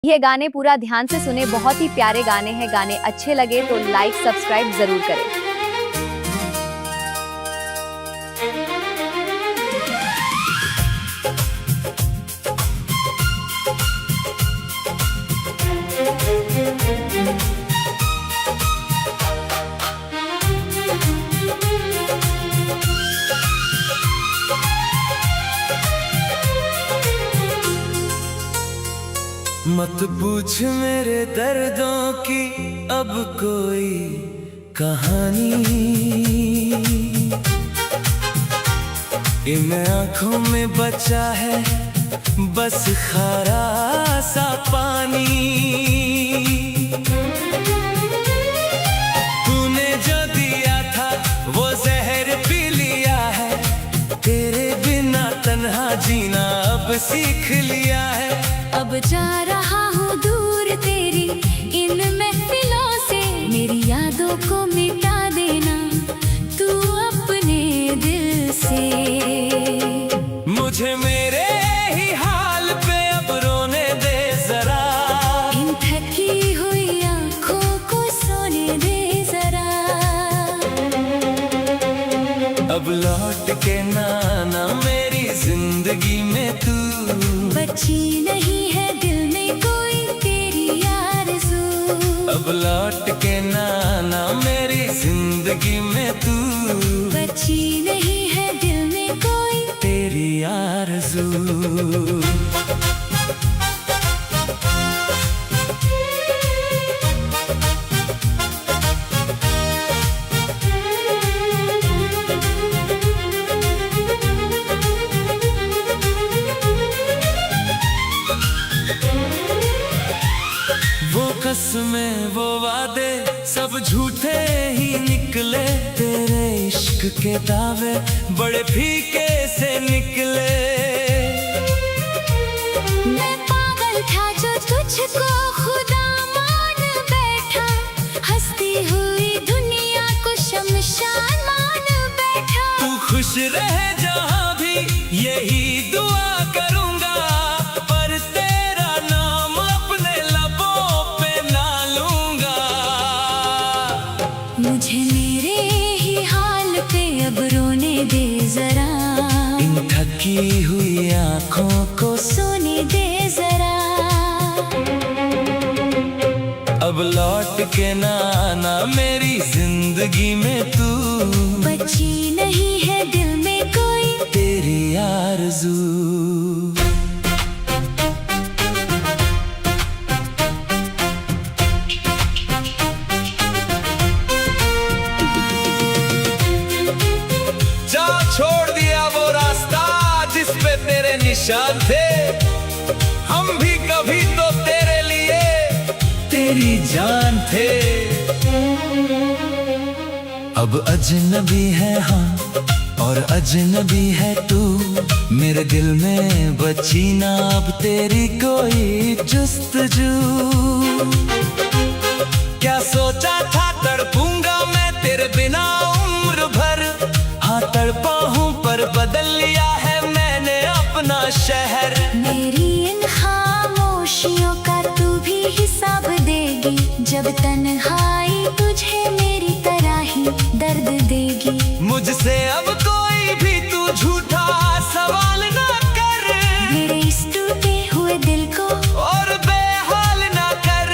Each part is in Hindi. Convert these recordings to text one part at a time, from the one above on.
ये गाने पूरा ध्यान से सुने, बहुत ही प्यारे गाने हैं। गाने अच्छे लगे तो लाइक सब्सक्राइब जरूर करें। मत पूछ मेरे दर्दों की अब कोई कहानी, इन आँखों में बचा है बस खारा सा पानी। तूने जो दिया था वो जहर पी लिया है, तेरे बिना तन्हा जीना अब सीख लिया है। अब जा रहा हूँ दूर तेरी इन महफिलों से, मेरी यादों को मिटा देना तू अपने दिल से। मुझे मेरे ही हाल पे अब रोने दे जरा, इन थकी हुई आँखों को सोने दे जरा। अब लौट के ना आना मेरी जिंदगी में तू, बची नहीं है दिल में कोई तेरी आरज़ू। अब लौट के ना आना मेरी जिंदगी में तू, बची नहीं है दिल में कोई तेरी आरज़ू। कसमें वो वादे सब झूठे ही निकले, तेरे इश्क के दावे बड़े फीके से निकले। मैं पागल था जो तुझको खुदा मान बैठा, हंसती हुई दुनिया को शमशान मान बैठा। तू खुश रहे जहाँ भी यही दुआ करूँगा, पर तेरा नाम अपने लबों पे ना लूँगा। मुझे मेरे ही हाल पे अब रोने दे जरा, इन थकी हुई आँखों को सोने दे जरा। अब लौट के ना आना मेरी जिंदगी में तू, बची नहीं है दिल में कोई तेरी आरज़ू। जा छोड़ दिया वो रास्ता जिस पे तेरे निशान थे, हम भी कभी तो तेरे लिए तेरी जान थे। अब अजनबी है हाँ और अजनबी है तू, मेरे दिल में बची ना अब तेरी कोई जुस्तजू। क्या सोचा था तड़पूंगा मैं तेरे बिना उम्र भर, हाँ तड़पा हूँ पर बदल लिया है मैंने अपना शहर। मेरी इन खामोशियों का तू भी हिसाब देगी, जब तन्हाई तुझे मेरी तरह ही दर्द देगी। मुझसे अब कोई भी तू झूठा सवाल ना कर, मेरे इस टूटे हुए दिल को और बेहाल ना कर।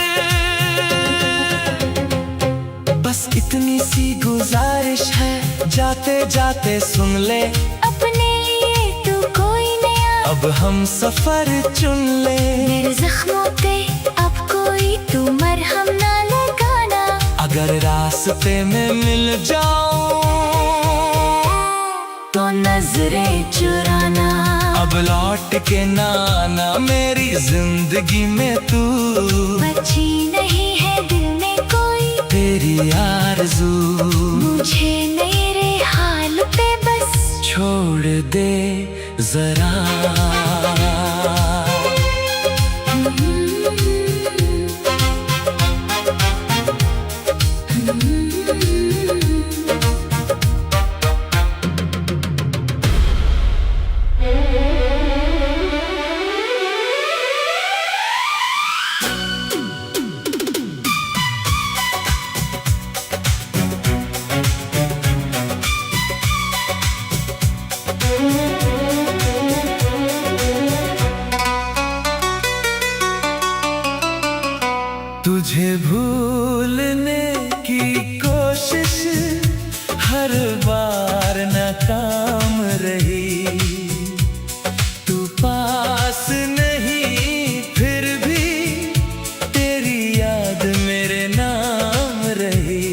बस इतनी सी गुजारिश है जाते जाते सुन ले, अपने लिए तू कोई नया अब हम सफर चुन ले। मेरे जख्मों पे अब कोई तू मरहम ना लगाना, अगर रास्ते में मिल जाऊं तो नजरें चुराना। अब लौट के ना आना मेरी जिंदगी में तू, बची नहीं है दिल में कोई तेरी आरज़ू। मुझे मेरे हाल पे बस छोड़ दे जरा। तुझे भूलने की कोशिश हर बार नाकाम रही। तू पास नहीं फिर भी तेरी याद मेरे नाम रही।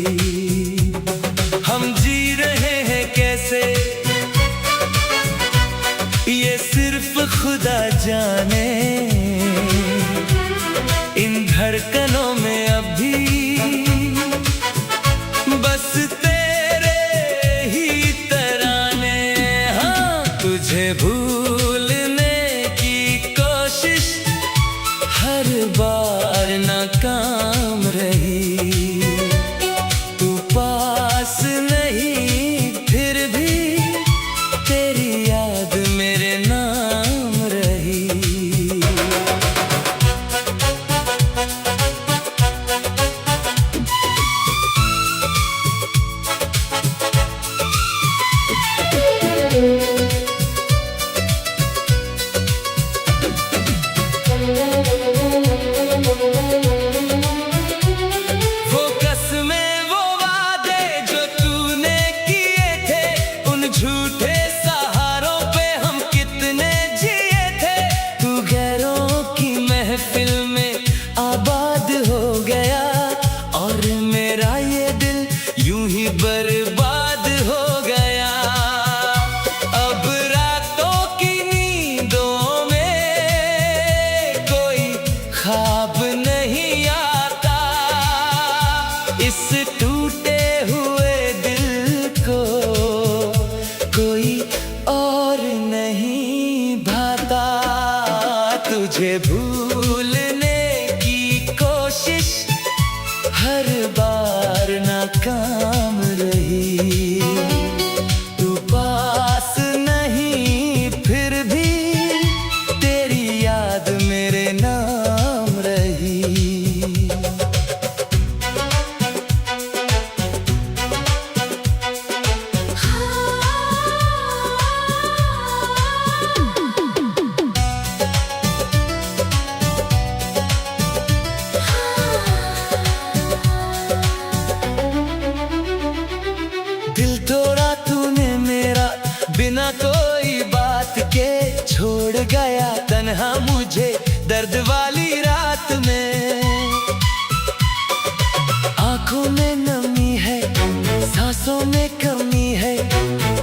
हम जी रहे हैं कैसे ये सिर्फ खुदा जाने। इन धड़कनों में अभी बस तेरे ही तराने। हाँ, तुझे भूलने की कोशिश हर बार नाकाम रही। तू पास नहीं फिर भी तेरी याद मेरे नाम रही। वो कसमें वो वादे जो तूने किए थे, उन झूठे सहारों पे हम कितने जिए थे। तू गैरों की महफिल में आबाद हो गया और मेरा ये दिल यूं ही बर्बाद हो गया। अब रातों की नींदों में कोई ख्वाब नहीं आता। इस टूटे हुए दिल को कोई और नहीं भाता। तुझे भूलने की कोशिश हर बार नाकाम रही। तू पास नहीं फिर भी तेरी याद मेरे नाम रही। दिल तोड़ा तूने मेरा बिना कोई बात के, छोड़ गया तन्हा मुझे दर्द वाली रात में। आंखों में नमी है, सांसों में कमी है,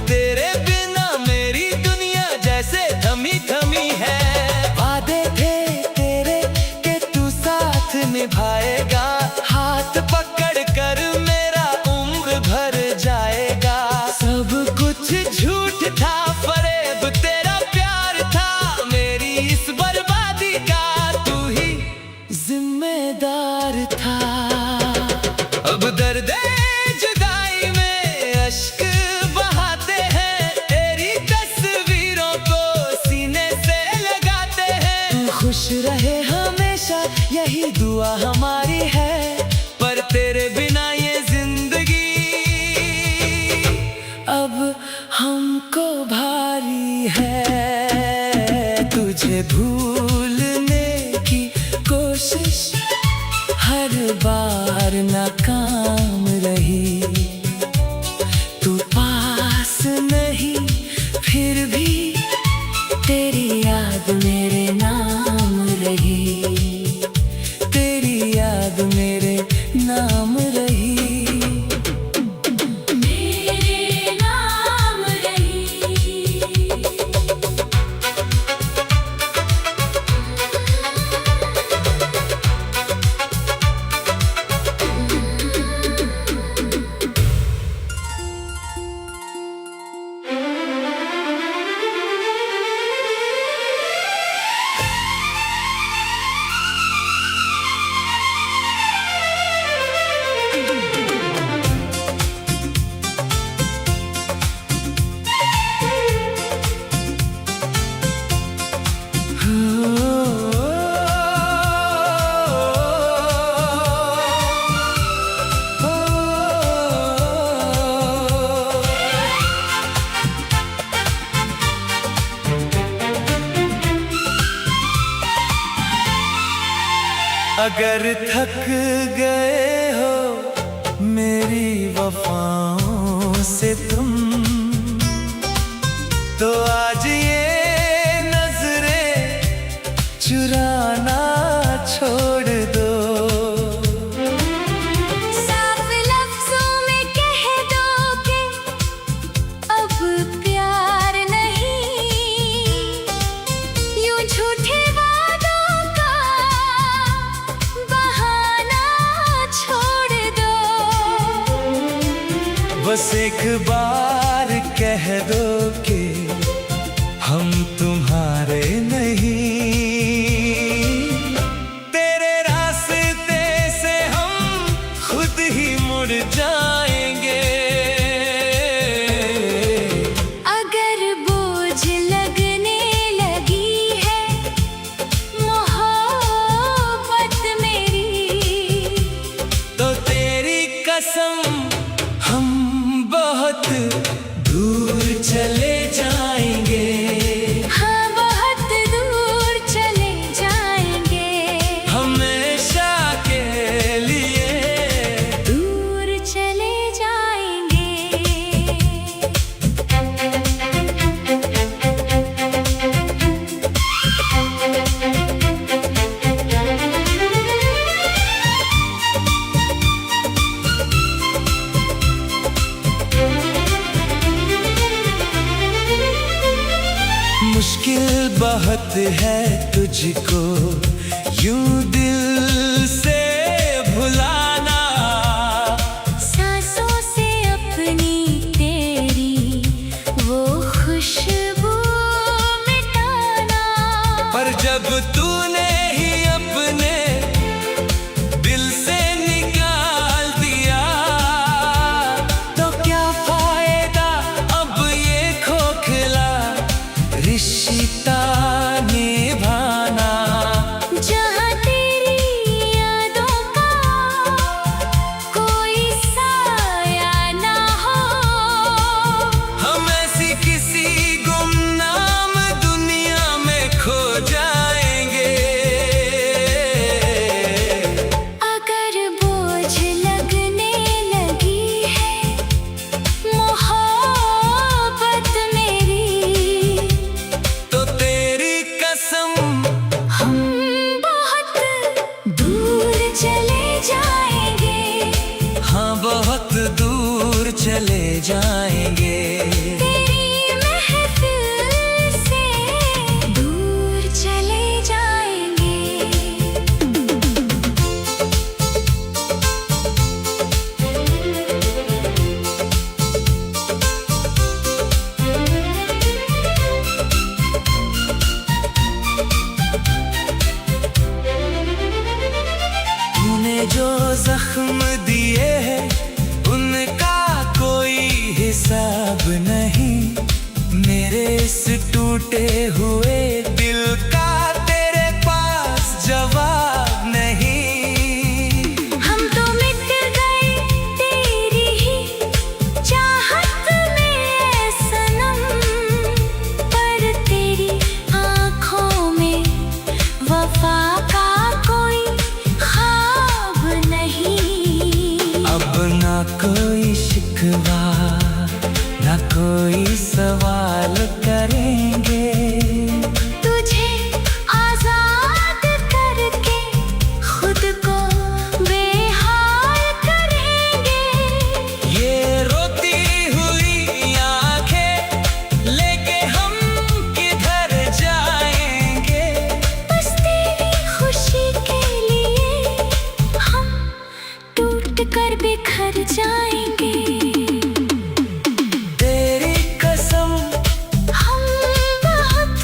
तेरे बिना मेरी दुनिया जैसे थमी थमी है। वादे थे तेरे के तू साथ निभाएगा, हाथ पकड़ कर मेरा उम्र भर जाएगा। सब कुछ झूठ था, फरेब तेरा प्यार था, मेरी इस बर्बादी का तू ही जिम्मेदार था। अब दर्द जुदाई में अश्क बहाते हैं, तेरी तस्वीरों को सीने से लगाते हैं। तू खुश रहे हमेशा यही दुआ हमारी है, पर तेरे बिना ये जिंदगी अब हमको भारी है। तुझे भूलने की कोशिश हर बार नाकाम रही। तू पास नहीं फिर भी तेरी याद मेरे नाम रही। तेरी याद मेरे नाम रही। मेरे नाम रही। अगर थक गए हो मेरी वफाओं से तुम, तो आज ये नजरें चुराना छोड़ दो। साफ लफ्जों में कह दो कि अब प्यार नहीं, यूं झूठे वादों का बहाना छोड़ दो। बस एक बार कह दो कि हम तुम्हारे नहीं, तेरे रास्ते से हम खुद ही मुड़ जाएंगे। अगर बोझ लगने लगी है मोहब्बत मेरी, तो तेरी कसम हम बहुत दूर चले जाएंगे। हाँ बहुत दूर चले जाएंगे, हमेशा के लिए दूर चले जाएंगे। मुश्किल बहुत है तुझको यूं दिल से भुलाना, सांसों से अपनी तेरी वो खुशबू मिटाना। पर जब तूने ही अपने दिल से निकाल दिया, तो क्या फायदा अब ये खोखला रिश्ता निभाना। जहाँ तेरी यादों का कोई साया ना हो, हम ऐसी किसी गुमनाम दुनिया में खो जाएंगे। अगर बोझ लगने लगी है मोहब्बत मेरी, तो तेरी कसम हम बहुत दूर चले जाएंगे। हाँ बहुत दूर चले जाएंगे। तेरी महफिल से दूर चले जाएंगे। तूने जो जख्म दिए हैं उनका कोई हिसाब नहीं, मेरे इस टूटे हुए दिल का तेरे पास जवाब नहीं। हम तो मिट गए तेरी ही चाहत में सनम, पर तेरी आँखों में वफा का कोई ख्वाब नहीं। अब ना कोई शिकवा ना कोई सवाल करेंगे, तुझे आजाद करके खुद को बेहाल करेंगे। ये रोती हुई आंखें लेके हम किधर जाएंगे। बस तेरी खुशी के लिए हम टूट कर बिखर जाएंगे। तेरी कसम हम बहुत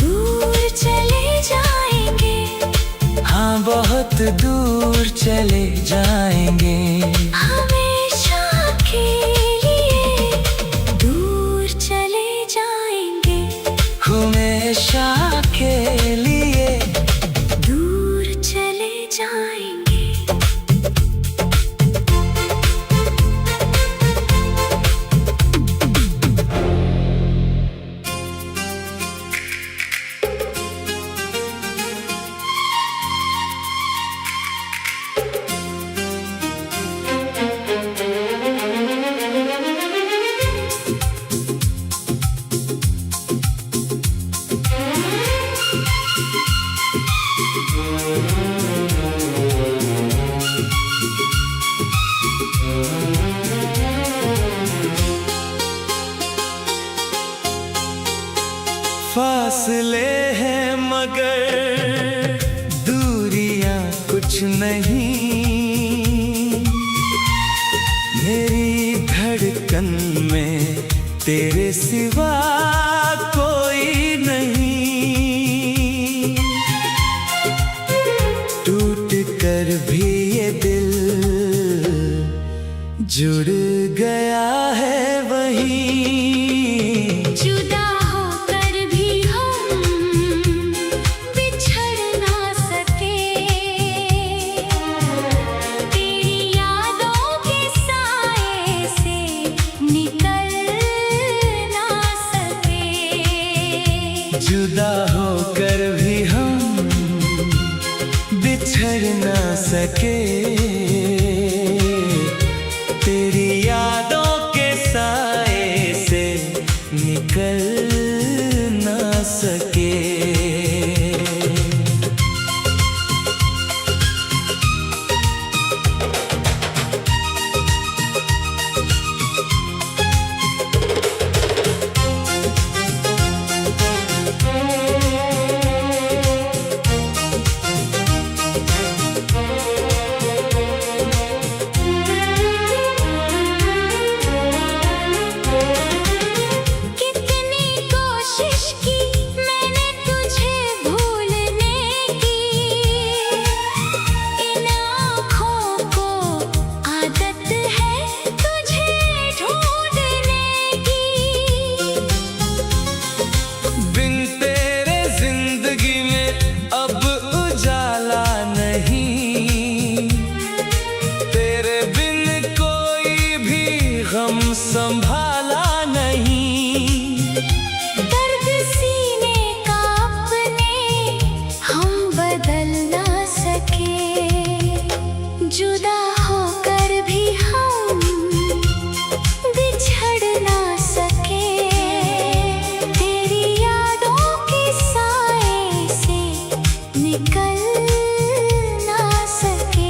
दूर चले जाएंगे। हाँ बहुत दूर चले जाएंगे। हमेशा के लिए दूर चले जाएंगे। हमेशा के लिए दूर चले जाएंगे। नहीं, मेरी धड़कन में तेरे सिवा कोई नहीं। टूट कर भी ये दिल जुड़ गया है वहीं। जुदा होकर भी हम बिछड़ ना सके, तेरी यादों के साए से निकल ना सके। जुदा होकर भी हम बिछड़ ना सके, तेरी यादों के साए से निकल ना सके। कितनी कोशिश की मैंने तुझे भूलने की, इन आँखों को आदत है तुझे ढूंढने की। बिन तेरे जिंदगी में अब उजाला नहीं, तेरे बिन कोई भी गम संभाला नहीं। दर्द सीने का अपने हम बदल ना सके, जुदा होकर भी हम बिछड़ ना सके, तेरी यादों के साए से निकल ना सके।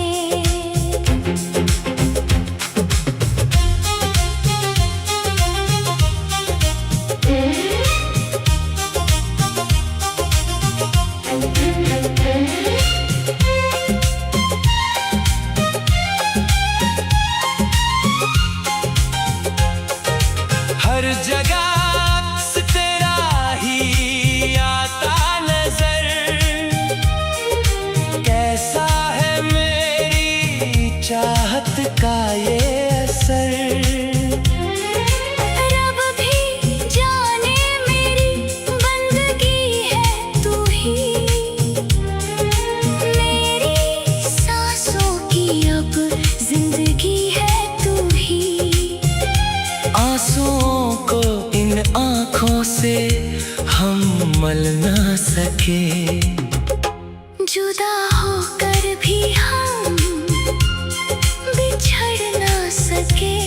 हर जगह अक्स तेरा ही आता नजर, कैसा है मेरी चाहत का ये असर। रब भी जाने मेरी बंदगी है तू ही, मेरी सांसों की अब जिंदगी है तू ही। आंसुओं को इन आँखों से हम मल ना सके, जुदा होकर भी हम बिछड़ ना सके,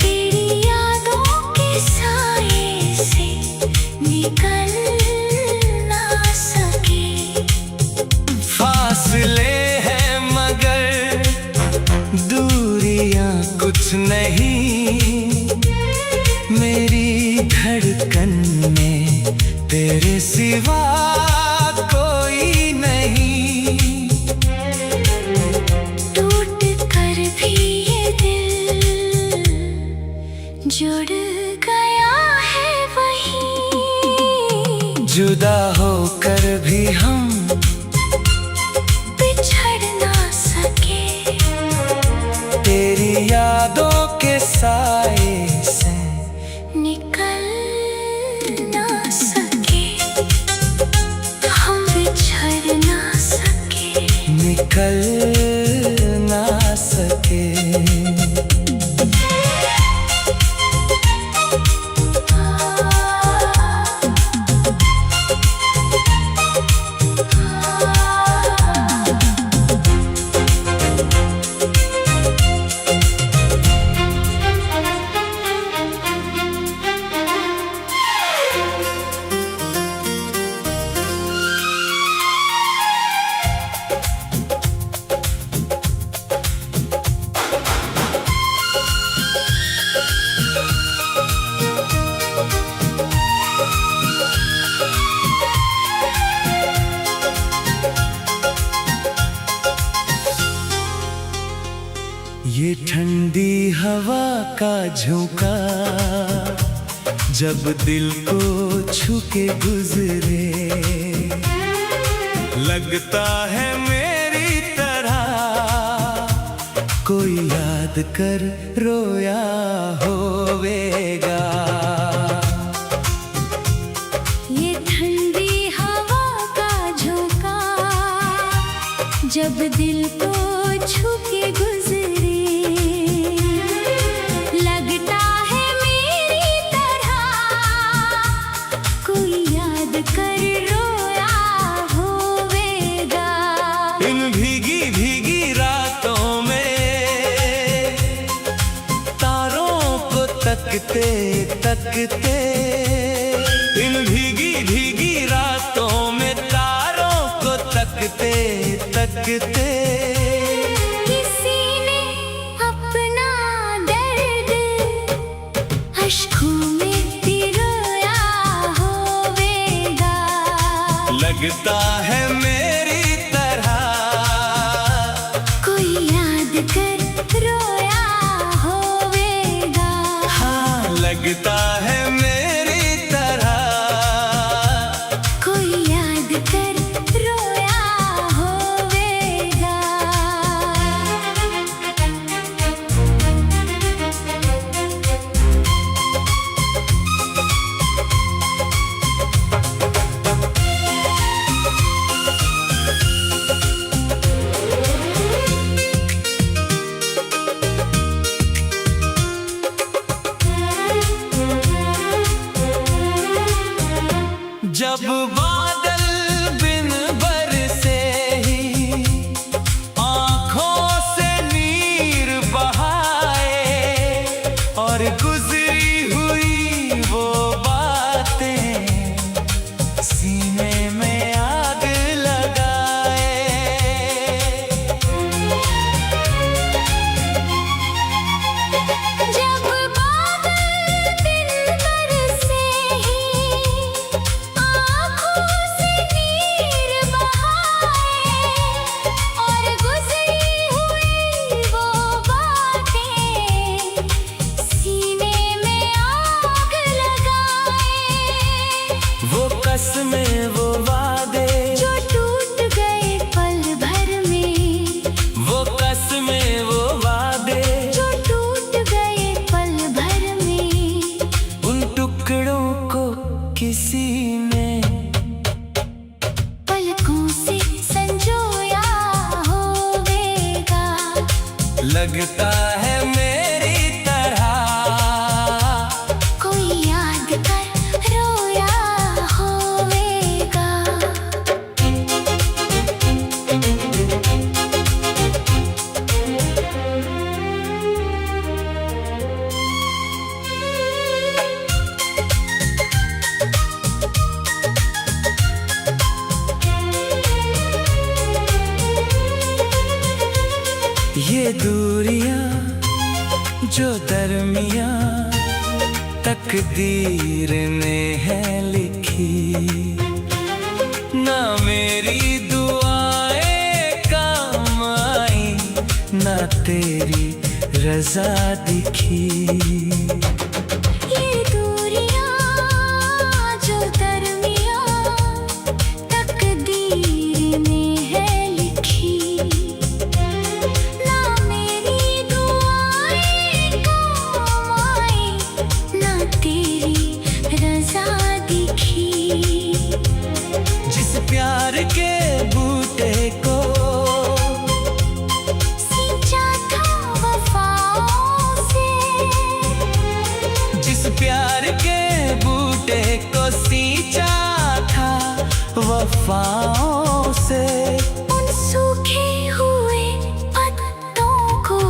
तेरी यादों के साए से निकल ना सके। फासले हैं मगर दूरियां कुछ नहीं, मेरी धड़कन में तेरे सिवा कोई नहीं। टूट कर भी ये दिल जुड़ गया है वहीं। जुदा होकर भी हम बिछड़ ना सके, तेरी यादों के साए से निकल ना सके, हम बिछड़ ना सके। निकल ना सके। ये ठंडी हवा का झोंका जब दिल को छू के गुजरे, लगता है मेरी तरह कोई याद कर रोया होवेगा। ये ठंडी हवा का झोंका जब दिल को छू के गुजरे, लगता है मेरी तरह कोई याद कर रोया होवेगा। इन भीगी भीगी रातों में तारों को तकते तकते, इन भीगी भीगी रातों में तारों को तकते तकते, किसी ने अपना दर्द अश्कों में पिरोया होवेगा। लगता है मेरी तरह कोई याद कर रोया होवेगा। हाँ, लगता है मेरी तरह कोई याद कर रोया होवेगा। जब बादल बिन बरसे ही आँखों से नीर बहाए, और गुजरी हुई वो बातें सीने में आग लगाए। जब बादल दिन बरसे ही आँखों से नीर बहाए, और गुजरी हुई वो बातें सीने में आग लगाए। वो कसमें वो वादे, जो टूट गए पल भर में, वो कसमें वो वादे, जो टूट गए पल भर में, उन टुकड़ों को किसी ने पलकों से संजोया होवेगा। लगता है मेरी तरह कोई याद कर रोया होवेगा। ये दूरियां जो दरमिया तकदीर ने है लिखी, ना मेरी दुआएं काम आई, ना तेरी रजा दिखी। ये दूरियां जो दरमियां तकदीर में है लिखी, ना मेरी दुआएं काम आई, ना तेरी रजा दिखी। जिस प्यार के बूटे को सींचा था वफाओं से, जिस प्यार के बूटे को सींचा था वफाओं से, उन सूखे हुए पत्तों को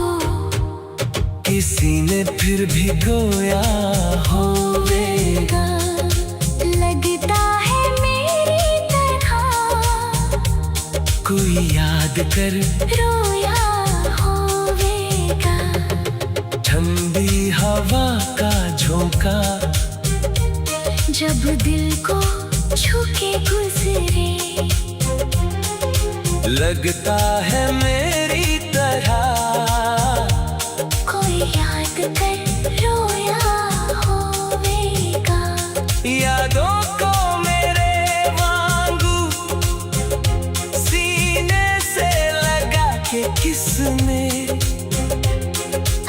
किसी ने फिर भिगोया होवेगा। लगता है मेरी तरह कोई याद कर रोया होवेगा। ठंडी हवा का झोंका जब दिल को छू के गुजरे, लगता है मेरी तरह कोई याद कर रोया होवेगा। यादों को मेरे वांगू सीने से लगा के किसने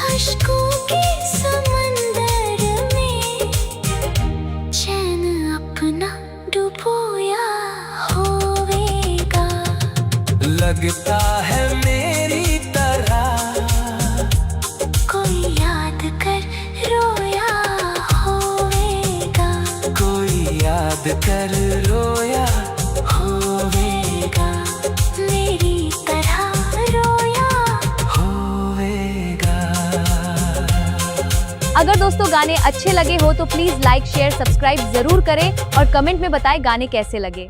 अश्कों के समंदर में चैन अपना डुबोया होवेगा। लगता है मेरी तरह कोई याद कर रोया होवेगा। कोई याद कर रोया होवेगा। मेरी तरह रोया। होवेगा। अगर दोस्तों गाने अच्छे लगे हो तो प्लीज लाइक शेयर सब्सक्राइब जरूर करें और कमेंट में बताएं गाने कैसे लगे।